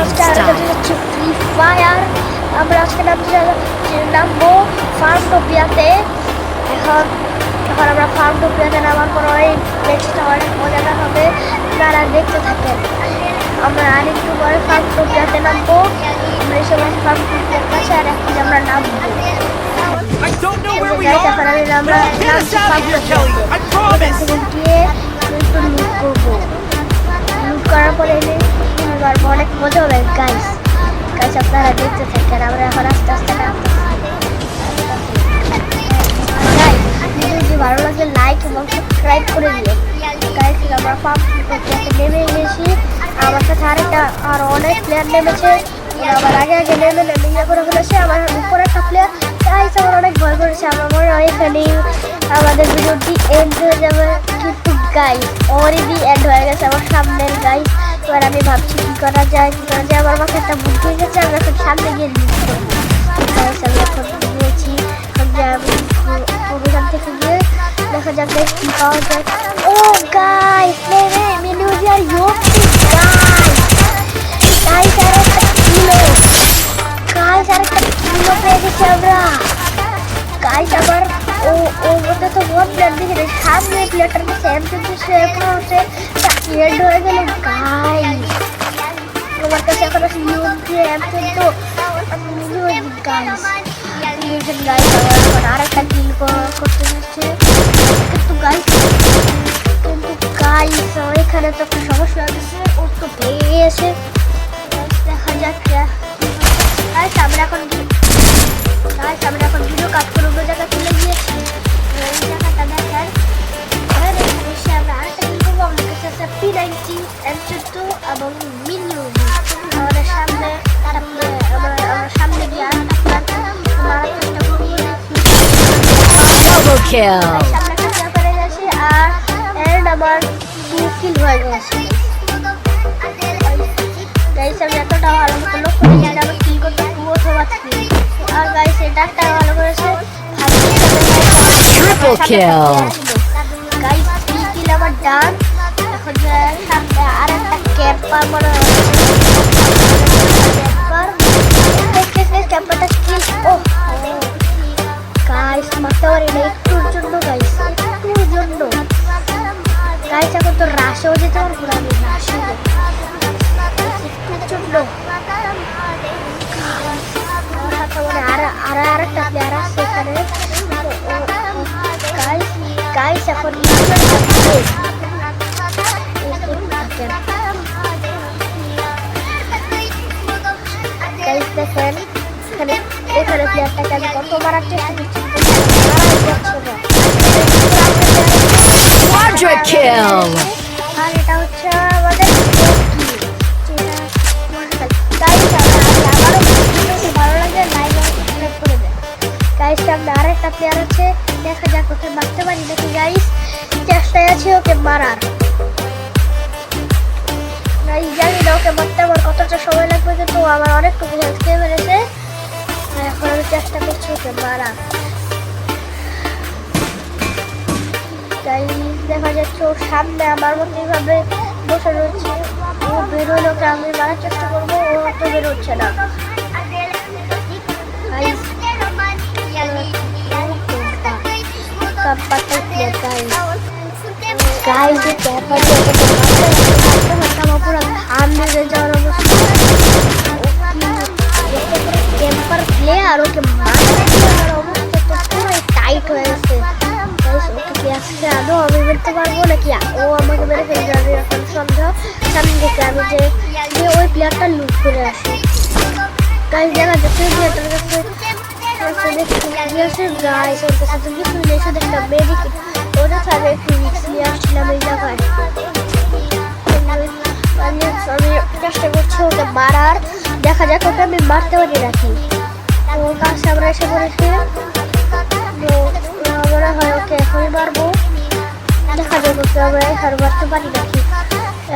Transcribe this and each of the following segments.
Free fire. আমরা আজকে নামবো ফার্মটোপিয়াতে। এখন আমরা ফার্মটোপিয়াতে নামার পর অনেক ম্যাচটা অনেক মজাদার হবে, আপনারা দেখতে থাকেন। আমরা আরেকটু পরে ফার্মটোপিয়াতে নামবো। আমরা এই সময় ফার্মটোপিয়ার কাছে আর এখন আমরা নামবো। এখন আমরা গিয়ে একটু লুট করবো। লুট করার পরে অনেক মজা হবে গাইস। আপনারা দেখতে থাকেন। আমরা এখন আস্তে আস্তে যদি ভালো লাগে লাইক এবং সাবস্ক্রাইব করে দিও গাইস। আমরা ফার্মটোপিয়াতে নেমে গেছি। আমার সাথে আরো অনেক প্লেয়ার নেমেছে। আমার আগে নেমে ইয়ে করে ফেলেছে। আমার উপরে একটা প্লেয়ার গাইস আমার অনেক ভয় করেছে। আমার মনে হয় এখানেই আমাদের ভিডিওটি এন্ড হয়ে যাবে, কিন্তু গাইস অলরেডি এন্ড হয়ে গেছে আমার সামনের গাইস। এবার আমি ভাবছি কি করা যায়। আমার মাথায় একটা বুদ্ধি এসেছে। আমরা এখন সামনে গিয়ে লিড করবো গাইস। আমি এখন গিয়েছি ওখান থেকে গিয়ে দেখা যাক কি পাওয়া যায়। ও গাইস মিলিয়নিয়ার ইয়োপি গাইস আর একটা কিলো পেয়ে গেছি আমরা গাইস। আবার ওর মধ্যে তো বহুত প্লেয়ার দেখে সামনে প্লেয়ারটার কাছে কিন্তু সে এখন হচ্ছে এন্ড হয়ে গেল গাইস। আমার কাছে এখন আছে ইউপি কিন্তু গাইস আমার আর একটা কিল করতে যাচ্ছে, কিন্তু গাইস এখানে তো একটা সমস্যা হয়েছে। ও তো ভেঙে গেছে। দেখা যাক গাইস আমরা এখন ভিডিও কাট করে অন্য জায়গায় চলে গিয়েছি। এই জায়গাটা দেখেন আমরা আরেকটা কিল করবো। আমাদের কাছে আছে P90 M14 এবং মিলিয়ন। আমাদের সামনে আমরা সামনে গিয়ে আরেকটা মারার চেষ্টা করবো। Double kill. সামনে একটা পেরে গেছি আর আমার 2 কিল হয়ে গেছে গাইস। আমি এতটা ভালো মতো লক্ষ্য করি যে আমি কিল করতে অথবা থ্রি। আর গাইস এটা একটা ভালো করেছে Triple kill. গাইস 3 কিল আমার ডান। এখন সামনে আর একটা ক্যাম্পার মনে হচ্ছে ক্যাম্পারটা কিল। ও গাইস মারতে পারি না একটুর জন্য গাইস এখন তো রাশেও যেতে পারবো না। আমি রাশে একটুর জন্য আরেকটা প্লেয়ার আছে এখানে গাইস। এখন গাইস দেখেন এখানে প্লেয়ারটাকে আমি কত মারার চেষ্টা করছি, Quadra kill. আর এটা হচ্ছে আমাদের ভালো লাগে লাইক সাবস্ক্রাইব করে দেন গাইস। সামনে আরেকটা প্লেয়ার আছে, দেখা যাক ওকে মারতে পারি নাকি গাইস। চেষ্টায় আছে ওকে মারার গাইস। জানি না ওকে মারতে আমার কতটা সময় লাগবে, কিন্তু আমার অনেকটুকু হেল্প খেয়ে ফেলেছে। এখন আমি চেষ্টা করছি ওকে মারার গাইস। দেখা যাচ্ছে ওর সামনে আমার মতো এইভাবে বসে রয়েছে। ও বেরোলে ওকে আমি মারার চেষ্টা করবো, ও তো বেরোচ্ছে না ক্যাম্পার প্লেয়ার ওকে মারার অবস্থা তো পুরো টাইট হয়ে গেছে। ওকে আজকে আদৌ আমি বেরোতে পারবো নাকি ও আমাকে বেড়ে ফেলে যাবে। এখন সন্ধ্যা সামনে থেকে আমি যে ওই প্লেয়ারটা লুট করে আসি গাইস। দেখা যাচ্ছে প্লেয়ারটার কাছে গাইস ওর কাছে তো কিছু নেই, শুধু একটা মেডিকেট। ওটা আমি একটু রিক্স নিয়ে আসছিলাম এই জায়গায়। আমি চেষ্টা করছি ওকে মারার, দেখা যাক ওকে আমি মারতে পারি নাকি। ওর কাছে আমরা এসে পড়েছি, মনে হয় ওকে এখনই মারবো। দেখা যাক ওকে আমরা এখন মারতে পারি নাকি।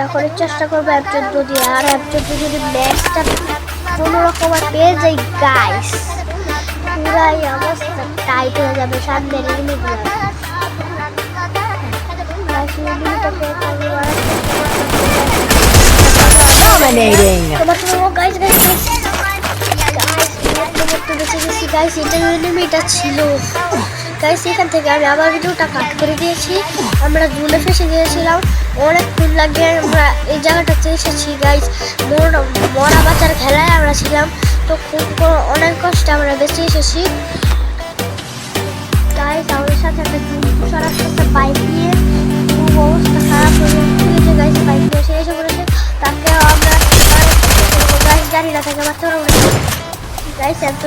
এখন চেষ্টা করবো M14 দিয়ে। আর M14 যদি ম্যাচটা কোনো রকম পেয়ে যাই গাইস, পুরাই অবস্থা টাইট হয়ে যাবে সামনের এনিমিগুলো। Dominating. গাইস ইন্টারভিউ এটা ছিল গাইস। এখান থেকে আমি আবার ভিডিওটা কাট করে দিয়েছি। আমরা জুনে ফেসে গিয়েছিলাম, অনেকক্ষণ লাগে আমরা এই জায়গাটাতে এসেছি গাইস। মরা বাচ্চার খেলায় আমরা ছিলাম, তো খুব অনেক কষ্টে আমরা বেঁচে এসেছি গাইস। আমাদের সাথে একটা তুষার আসতেছে বাইক নিয়ে, খুব অবস্থা খারাপ হয়ে গেছে গাইস। বাইক নিয়ে এসে পড়েছে, তাকে আমরা গাইস জানি না তাকে মারতে পারবো গাইস। এত